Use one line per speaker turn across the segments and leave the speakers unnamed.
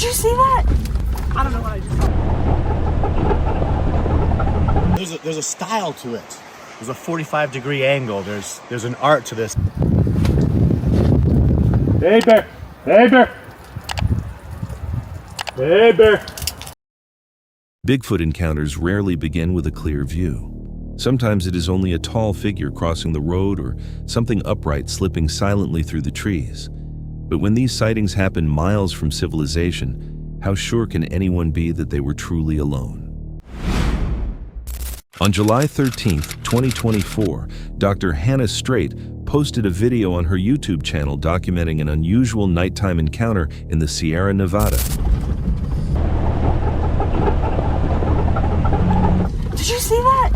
Did you see that? I don't know what I just saw.
There's a style to it. There's a 45-degree angle. There's an art to this. Hey bear! Hey bear! Hey bear!
Bigfoot encounters rarely begin with a clear view. Sometimes it is only a tall figure crossing the road or something upright slipping silently through the trees. But when these sightings happen miles from civilization, how sure can anyone be that they were truly alone? On July 13th, 2024, Dr. Hannah Straight posted a video on her YouTube channel documenting an unusual nighttime encounter in the Sierra Nevada.
Did you see that?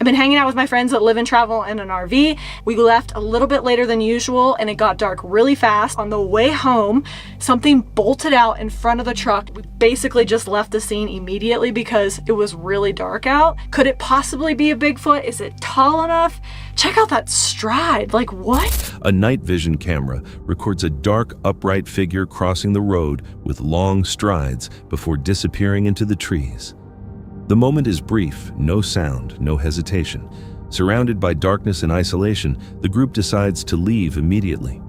I've been hanging out with my friends that live and travel in an RV. We left a little bit later than usual and it got dark really fast. On the way home, something bolted out in front of the truck. We basically just left the scene immediately because it was really dark out. Could it possibly be a Bigfoot? Is it tall enough? Check out that stride, like what?
A night vision camera records a dark, upright figure crossing the road with long strides before disappearing into the trees. The moment is brief, no sound, no hesitation. Surrounded by darkness and isolation, the group decides to leave immediately.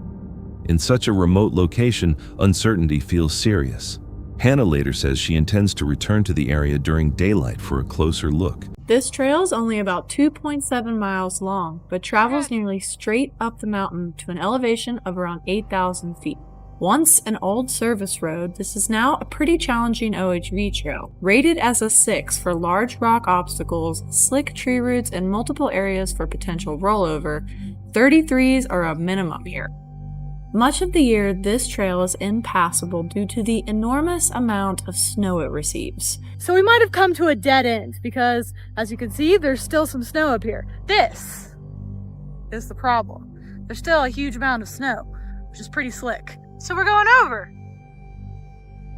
In such a remote location, uncertainty feels serious. Hannah later says she intends to return to the area during daylight for a closer look.
This trail is only about 2.7 miles long, but travels nearly straight up the mountain to an elevation of around 8,000 feet. Once an old service road, this is now a pretty challenging OHV trail. Rated as a 6 for large rock obstacles, slick tree roots, and multiple areas for potential rollover, 33s are a minimum here. Much of the year, this trail is impassable due to the enormous amount of snow it receives.
So we might have come to a dead end because, as you can see, there's still some snow up here. This is the problem. There's still a huge amount of snow, which is pretty slick. So we're going over.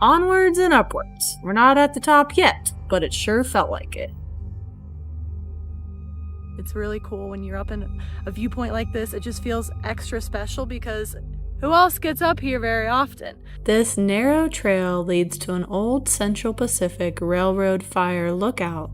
Onwards and upwards. We're not at the top yet, but it sure felt like it.
It's really cool when you're up in a viewpoint like this. It just feels extra special because who else gets up here very often?
This narrow trail leads to an old Central Pacific Railroad fire lookout.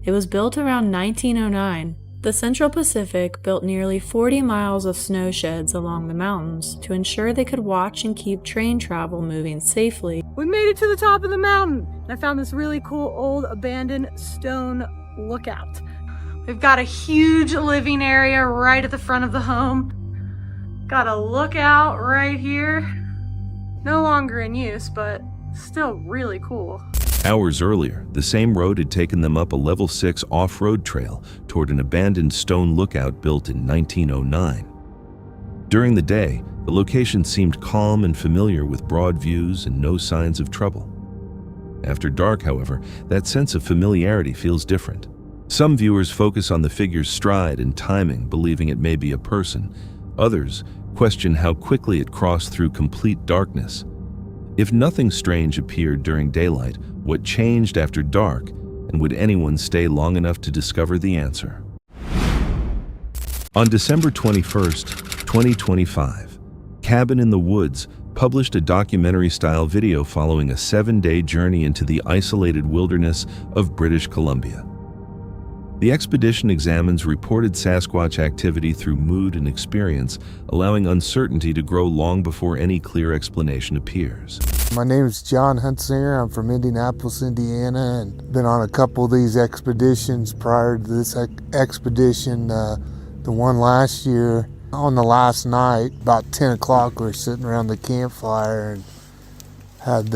It was built around 1909. The Central Pacific built nearly 40 miles of snow sheds along the mountains to ensure they could watch and keep train travel moving safely.
We made it to the top of the mountain. I found this really cool old abandoned stone lookout. We've got a huge living area right at the front of the home. Got a lookout right here. No longer in use, but still really cool.
Hours earlier, the same road had taken them up a level 6 off-road trail toward an abandoned stone lookout built in 1909. During the day, the location seemed calm and familiar with broad views and no signs of trouble. After dark, however, that sense of familiarity feels different. Some viewers focus on the figure's stride and timing, believing it may be a person. Others question how quickly it crossed through complete darkness. If nothing strange appeared during daylight, what changed after dark, and would anyone stay long enough to discover the answer? On December 21st, 2025, Cabin in the Woods published a documentary-style video following a 7-day journey into the isolated wilderness of British Columbia. The expedition examines reported Sasquatch activity through mood and experience, allowing uncertainty to grow long before any clear explanation appears.
My name is John Huntsinger. I'm from Indianapolis, Indiana, and been on a couple of these expeditions prior to this expedition. The one last year, on the last night, about 10 o'clock, we were sitting around the campfire and had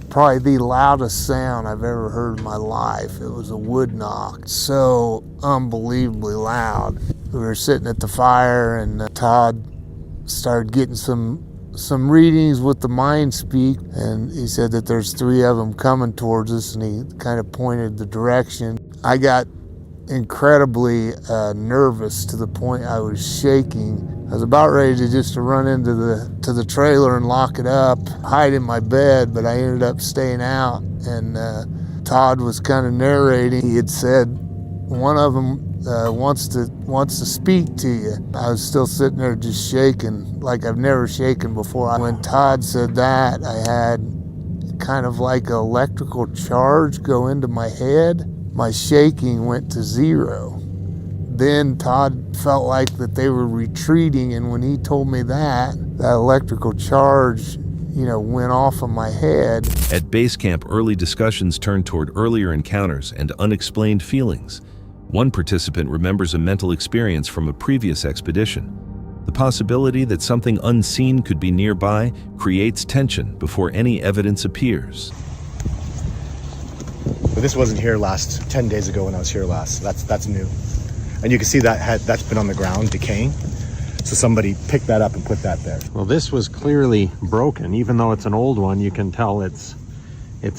probably the loudest sound I've ever heard in my life. It was a wood knock, so unbelievably loud. We were sitting at the fire and Todd started getting some readings with the mind speak, and he said that there's 3 of them coming towards us, and he kind of pointed the direction. I got incredibly nervous to the point I was shaking. I was about ready to just run into the trailer and lock it up, hide in my bed, but I ended up staying out. And Todd was kind of narrating. He had said one of them wants to speak to you. I was still sitting there just shaking like I've never shaken before. When Todd said that, I had kind of like an electrical charge go into my head. My shaking went to zero. Then Todd felt like that they were retreating, and when he told me that electrical charge, went off of my head.
At base camp, early discussions turned toward earlier encounters and unexplained feelings. One participant remembers a mental experience from a previous expedition. The possibility that something unseen could be nearby creates tension before any evidence appears.
But this wasn't here 10 days ago when I was here last. That's new. And you can see that's been on the ground decaying. So somebody picked that up and put that there.
Well, this was clearly broken. Even though it's an old one, you can tell it's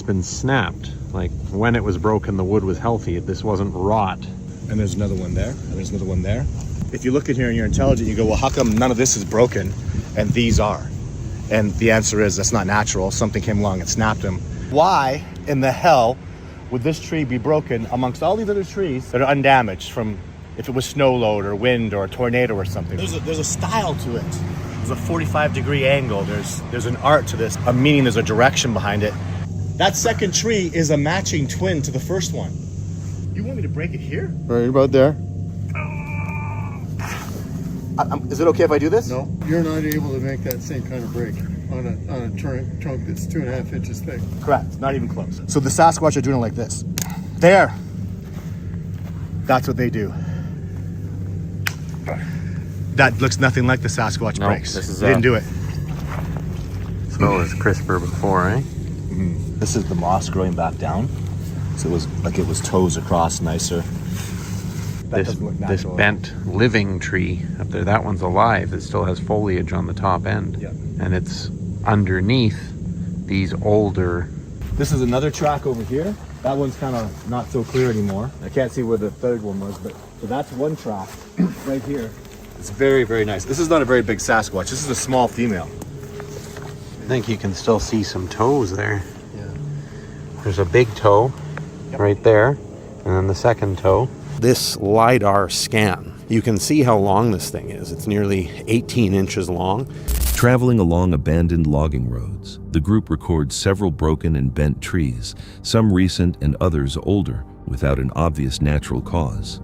been snapped. Like when it was broken, the wood was healthy. This wasn't rot.
And there's another one there, and there's another one there. If you look in here and you're intelligent, you go, well, how come none of this is broken and these are? And the answer is that's not natural. Something came along and snapped them. Why in the hell would this tree be broken amongst all these other trees that are undamaged from if it was snow load or wind or a tornado or something? There's a style to it. There's a 45-degree angle. There's an art to this. A meaning, there's a direction behind it. That second tree is a matching twin to the first one. You want me to break it here?
Right about there.
Is it okay if I do this?
No, you're not able to make that same kind of break on a trunk that's 2.5 inches thick.
Correct, not even close. So the Sasquatch are doing it like this. There. That's what they do. That looks nothing like the Sasquatch breaks.
This is
they didn't do it.
So it was crisper before, eh?
Mm-hmm. This is the moss growing back down. So it was like it was toes across nicer. That doesn't look
This
natural.
bent living tree up there, that one's alive. It still has foliage on the top end.
Yeah.
And it's underneath these older.
This is another track over here. That one's kind of not so clear anymore. I can't see where the third one was, but so that's one track right here. It's very, very nice. This is not a very big Sasquatch. This is a small female.
I think you can still see some toes there.
Yeah.
There's a big toe right there, and then the second toe. This LiDAR scan, you can see how long this thing is. It's nearly 18 inches long.
Traveling along abandoned logging roads, the group records several broken and bent trees, some recent and others older, without an obvious natural cause.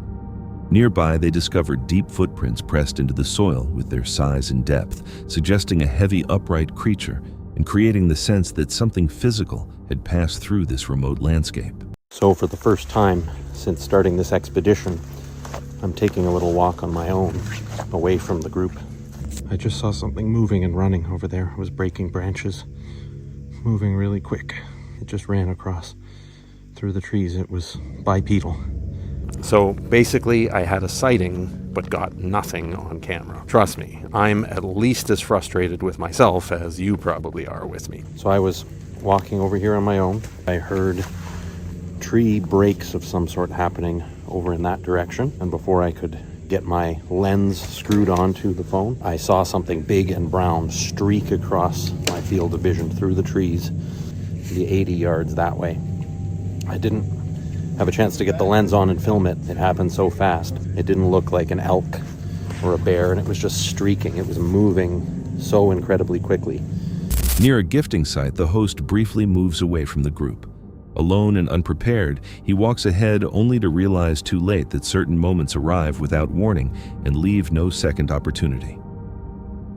Nearby, they discovered deep footprints pressed into the soil with their size and depth, suggesting a heavy, upright creature and creating the sense that something physical had passed through this remote landscape.
So for the first time since starting this expedition, I'm taking a little walk on my own, away from the group. I just saw something moving and running over there. It was breaking branches, moving really quick. It just ran across through the trees. It was bipedal. So basically, I had a sighting, but got nothing on camera. Trust me, I'm at least as frustrated with myself as you probably are with me. So I was walking over here on my own. I heard tree breaks of some sort happening over in that direction. And before I could get my lens screwed onto the phone, I saw something big and brown streak across my field of vision through the trees, the 80 yards that way. I didn't have a chance to get the lens on and film it. It happened so fast. It didn't look like an elk or a bear, and it was just streaking. It was moving so incredibly quickly.
Near a gifting site, the host briefly moves away from the group. Alone and unprepared, he walks ahead only to realize too late that certain moments arrive without warning and leave no second opportunity.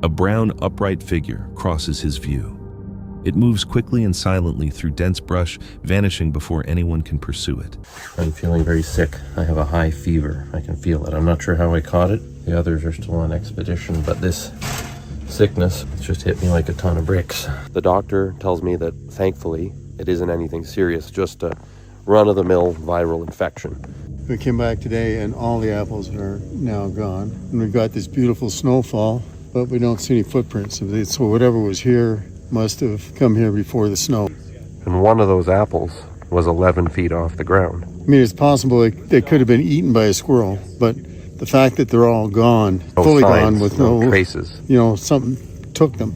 A brown, upright figure crosses his view. It moves quickly and silently through dense brush, vanishing before anyone can pursue it.
I'm feeling very sick. I have a high fever. I can feel it. I'm not sure how I caught it. The others are still on expedition, but this sickness just hit me like a ton of bricks. The doctor tells me that, thankfully, it isn't anything serious, just a run-of-the-mill viral infection.
We came back today and all the apples are now gone. And we've got this beautiful snowfall, but we don't see any footprints of it. So whatever was here must have come here before the snow.
And one of those apples was 11 feet off the ground.
I mean, it's possible they could have been eaten by a squirrel, but the fact that they're all gone, fully gone with no
traces.
Something took them.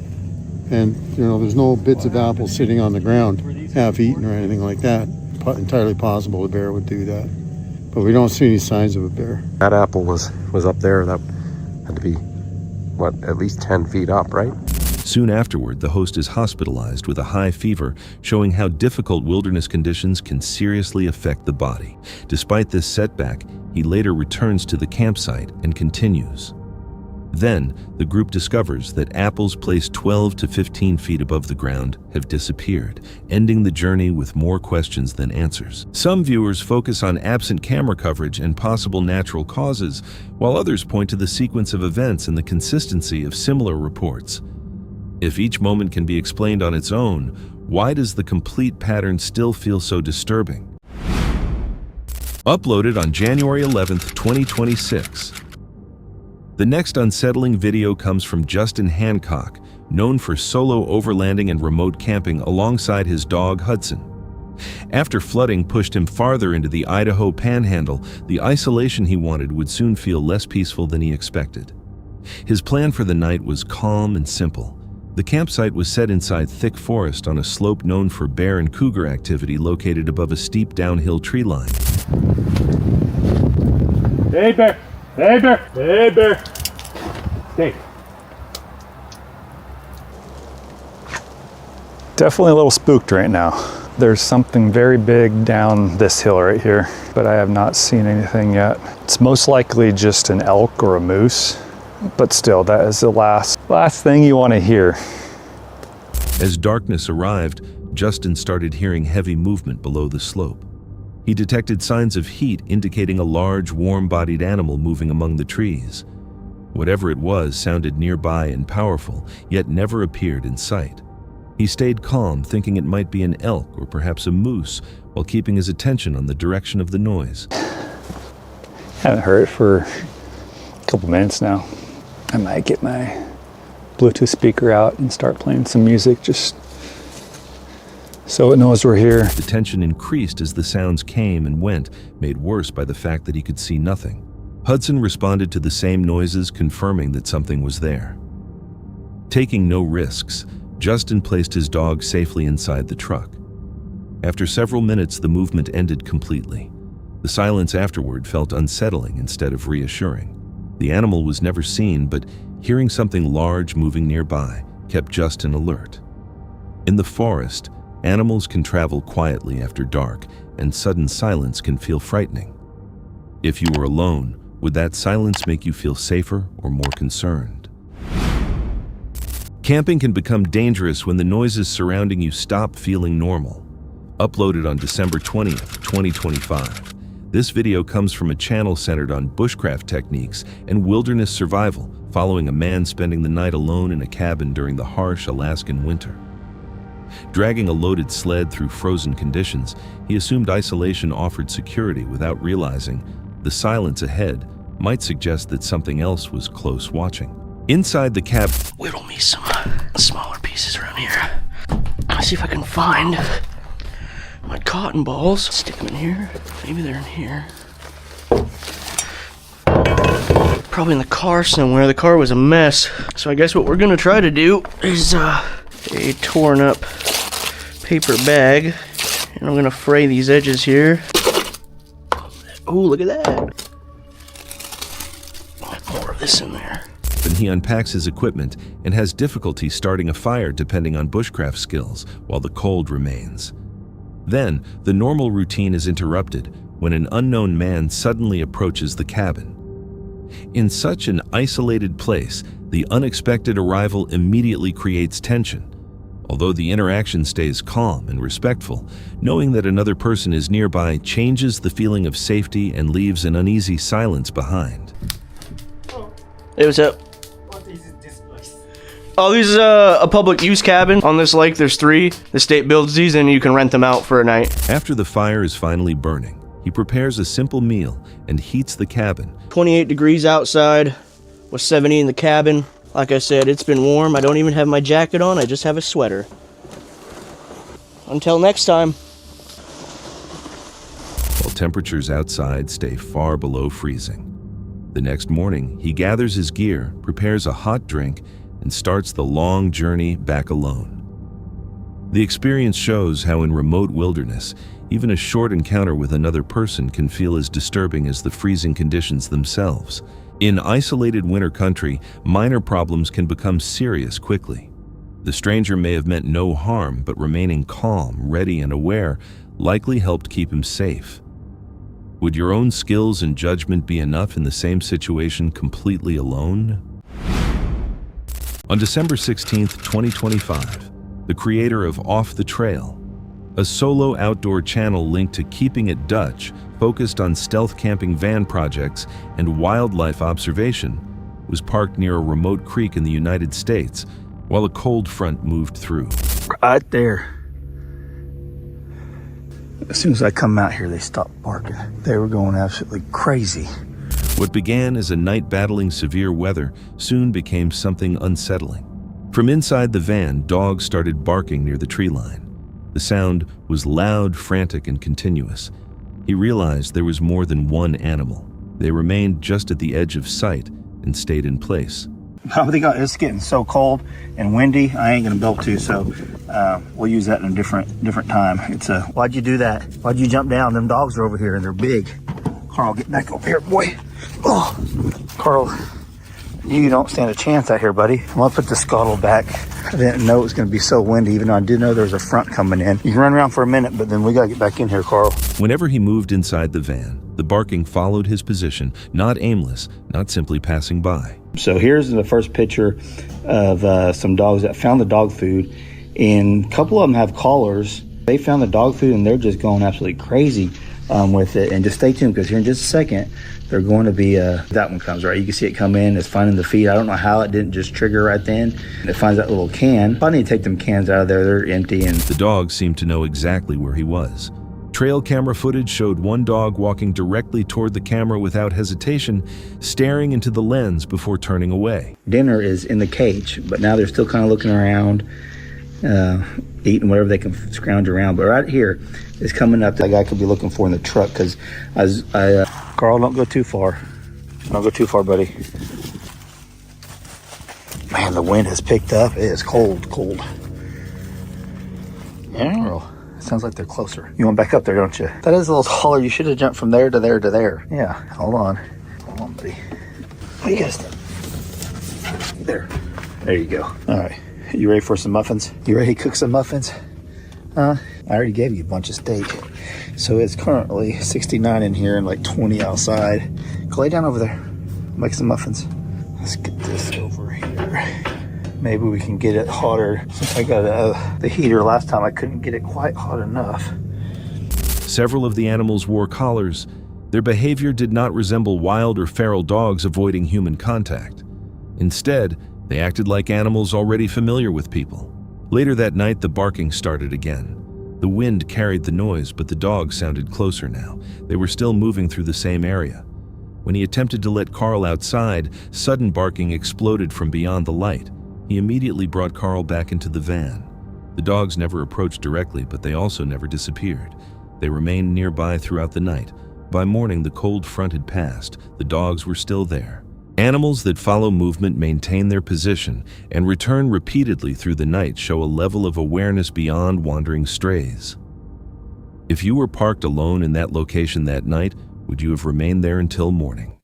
And, there's no bits of apple sitting on the ground, half eaten or anything like that. Entirely possible a bear would do that. but we don't see any signs of a bear.
That apple was up there. That had to be, what, at least 10 feet up, right?
Soon afterward, the host is hospitalized with a high fever, showing how difficult wilderness conditions can seriously affect the body. Despite this setback, he later returns to the campsite and continues. Then, the group discovers that apples placed 12 to 15 feet above the ground have disappeared, ending the journey with more questions than answers. Some viewers focus on absent camera coverage and possible natural causes, while others point to the sequence of events and the consistency of similar reports. If each moment can be explained on its own, why does the complete pattern still feel so disturbing? Uploaded on January 11th, 2026. The next unsettling video comes from Justin Hancock, known for solo overlanding and remote camping alongside his dog Hudson. After flooding pushed him farther into the Idaho panhandle, the isolation he wanted would soon feel less peaceful than he expected. His plan for the night was calm and simple. The campsite was set inside thick forest on a slope known for bear and cougar activity located above a steep downhill tree line.
Hey bear! Hey bear! Hey bear! Stay.
Definitely a little spooked right now. There's something very big down this hill right here, but I have not seen anything yet. It's most likely just an elk or a moose, but still, that is the last thing you want to hear.
As darkness arrived, Justin started hearing heavy movement below the slope. He detected signs of heat indicating a large, warm-bodied animal moving among the trees. Whatever it was sounded nearby and powerful, yet never appeared in sight. He stayed calm, thinking it might be an elk or perhaps a moose, while keeping his attention on the direction of the noise.
Haven't heard it for a couple minutes now. I might get my Bluetooth speaker out and start playing some music just so it knows we're here.
The tension increased as the sounds came and went, made worse by the fact that he could see nothing. Hudson responded to the same noises, confirming that something was there. Taking no risks, Justin placed his dog safely inside the truck. After several minutes, the movement ended completely. The silence afterward felt unsettling instead of reassuring. The animal was never seen, but hearing something large moving nearby kept Justin alert. In the forest, animals can travel quietly after dark, and sudden silence can feel frightening. If you were alone, would that silence make you feel safer or more concerned? Camping can become dangerous when the noises surrounding you stop feeling normal. Uploaded on December 20th, 2025. This video comes from a channel centered on bushcraft techniques and wilderness survival, following a man spending the night alone in a cabin during the harsh Alaskan winter. Dragging a loaded sled through frozen conditions, he assumed isolation offered security without realizing the silence ahead might suggest that something else was close watching. Inside the cabin,
whittle me some smaller pieces around here. I'll see if I can find my cotton balls. Stick them in here. Maybe they're in here. Probably in the car somewhere. The car was a mess. So I guess what we're gonna try to do is a torn up paper bag. And I'm gonna fray these edges here. Oh, look at that. More of this in there.
Then he unpacks his equipment and has difficulty starting a fire depending on bushcraft skills while the cold remains. Then, the normal routine is interrupted when an unknown man suddenly approaches the cabin. In such an isolated place, the unexpected arrival immediately creates tension. Although the interaction stays calm and respectful, knowing that another person is nearby changes the feeling of safety and leaves an uneasy silence behind.
Hey, what's up?
What is this place?
Oh, this is a public use cabin. On this lake, there's 3. The state builds these and you can rent them out for a night.
After the fire is finally burning, he prepares a simple meal and heats the cabin.
28 degrees outside, with 70 in the cabin. Like I said, it's been warm. I don't even have my jacket on. I just have a sweater. Until next time.
While temperatures outside stay far below freezing. The next morning, he gathers his gear, prepares a hot drink, and starts the long journey back alone. The experience shows how in remote wilderness, even a short encounter with another person can feel as disturbing as the freezing conditions themselves. In isolated winter country, minor problems can become serious quickly. The stranger may have meant no harm, but remaining calm, ready, and aware likely helped keep him safe. Would your own skills and judgment be enough in the same situation completely alone? On December 16, 2025, the creator of Off the Trail, a solo outdoor channel linked to Keeping It Dutch, focused on stealth camping van projects and wildlife observation, was parked near a remote creek in the United States while a cold front moved through.
Right there. As soon as I come out here, they stopped barking. They were going absolutely crazy.
What began as a night battling severe weather soon became something unsettling. From inside the van, dogs started barking near the tree line. The sound was loud, frantic, and continuous. He realized there was more than one animal. They remained just at the edge of sight and stayed in place.
It's getting so cold and windy, I ain't gonna be able to, so we'll use that in a different time. Why'd you do that? Why'd you jump down? Them dogs are over here and they're big. Carl, get back over here, boy. Oh, Carl, you don't stand a chance out here, buddy. I'm gonna put the scuttle back. I didn't know it was gonna be so windy, even though I did know there was a front coming in. You can run around for a minute, but then we gotta get back in here, Carl.
Whenever he moved inside the van, the barking followed his position, not aimless, not simply passing by.
So here's the first picture of some dogs that found the dog food, and a couple of them have collars. They found the dog food and they're just going absolutely crazy with it. And just stay tuned, because here in just a second, they're going to be, that one comes, right? You can see it come in, it's finding the feed. I don't know how it didn't just trigger right then. It finds that little can. I need to take them cans out of there, they're empty. And
the dog seemed to know exactly where he was. Trail camera footage showed one dog walking directly toward the camera without hesitation, staring into the lens before turning away.
Dinner is in the cage, but now they're still kind of looking around, eating whatever they can scrounge around. But right here is coming up that guy could be looking for in the truck, because Carl, don't go too far. Don't go too far, buddy. Man, the wind has picked up. It is cold. Yeah, Carl. Sounds like they're closer. You want back up there, don't you? That is a little taller. You should have jumped from there to there to there. Yeah, hold on, buddy. What do you guys think? There you go. All right, you ready for some muffins? You ready to cook some muffins? I already gave you a bunch of steak. So it's currently 69 in here and like 20 outside. Go lay down over there. Make some muffins. Let's get this over here. Maybe we can get it hotter. Since I got the heater last time, I couldn't get it quite hot enough.
Several of the animals wore collars. Their behavior did not resemble wild or feral dogs avoiding human contact. Instead, they acted like animals already familiar with people. Later that night, the barking started again. The wind carried the noise, but the dogs sounded closer now. They were still moving through the same area. When he attempted to let Carl outside, sudden barking exploded from beyond the light. He immediately brought Carl back into the van. The dogs never approached directly, but they also never disappeared. They remained nearby throughout the night. By morning, the cold front had passed. The dogs were still there. Animals that follow movement maintain their position and return repeatedly through the night show a level of awareness beyond wandering strays. If you were parked alone in that location that night, would you have remained there until morning?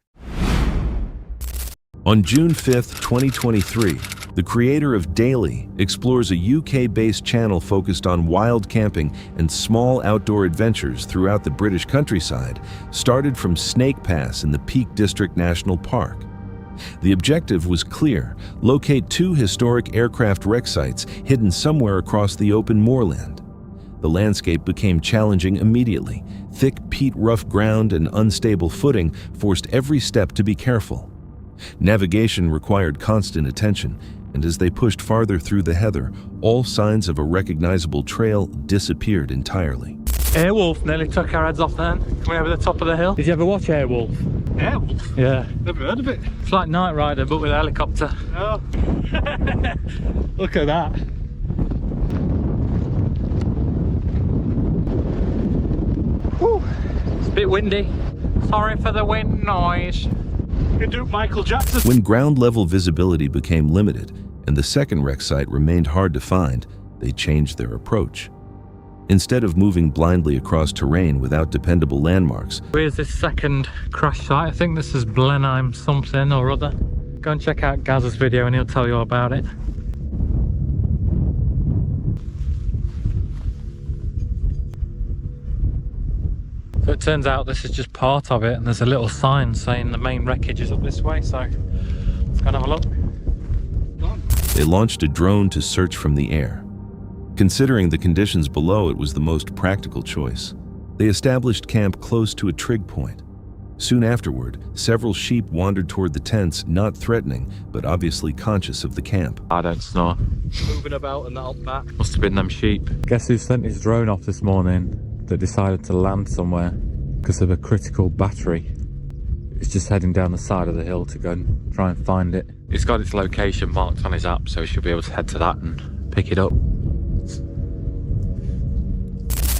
On June 5th, 2023, the creator of Daily explores a UK-based channel focused on wild camping and small outdoor adventures throughout the British countryside, started from Snake Pass in the Peak District National Park. The objective was clear: locate 2 historic aircraft wreck sites hidden somewhere across the open moorland. The landscape became challenging immediately. Thick peat rough ground and unstable footing forced every step to be careful. Navigation required constant attention, and as they pushed farther through the heather, all signs of a recognizable trail disappeared entirely.
Airwolf nearly took our heads off then, coming over the top of the hill. Did you ever watch Airwolf? Airwolf? Yeah. Never heard of it. It's like Knight Rider, but with a helicopter. Oh. Look at that. Woo. It's a bit windy. Sorry for the wind noise. You do Michael Jackson.
When ground level visibility became limited and the second wreck site remained hard to find, they changed their approach. Instead of moving blindly across terrain without dependable landmarks,
Here's this second crash site. I think this is Blenheim something or other. Go and check out Gaz's video and he'll tell you all about it. So it turns out this is just part of it, and there's a little sign saying the main wreckage is up this way, so let's go and have a look.
they launched a drone to search from the air. Considering the conditions below, it was the most practical choice. They established camp close to a trig point. Soon afterward, several sheep wandered toward the tents, not threatening, but obviously conscious of the camp.
I don't snore. Moving about and that up back. Must have been them sheep. Guess who sent his drone off this morning that decided to land somewhere because of a critical battery? It's just heading down the side of the hill to go and try and find it. It's got its location marked on his app, so he should be able to head to that and pick it up.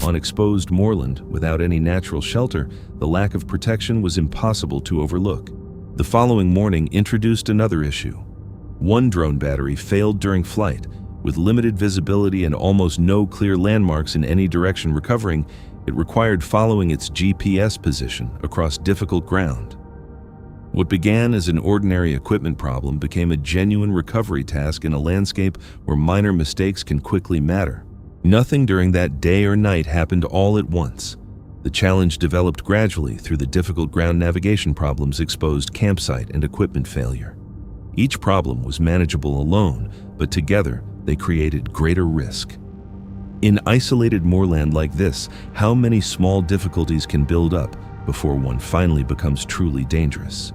On exposed moorland, without any natural shelter, the lack of protection was impossible to overlook. The following morning introduced another issue. One drone battery failed during flight. With limited visibility and almost no clear landmarks in any direction recovering, it required following its GPS position across difficult ground. What began as an ordinary equipment problem became a genuine recovery task in a landscape where minor mistakes can quickly matter. Nothing during that day or night happened all at once. The challenge developed gradually through the difficult ground navigation problems exposed campsite and equipment failure. Each problem was manageable alone, but together they created greater risk. In isolated moorland like this, how many small difficulties can build up before one finally becomes truly dangerous?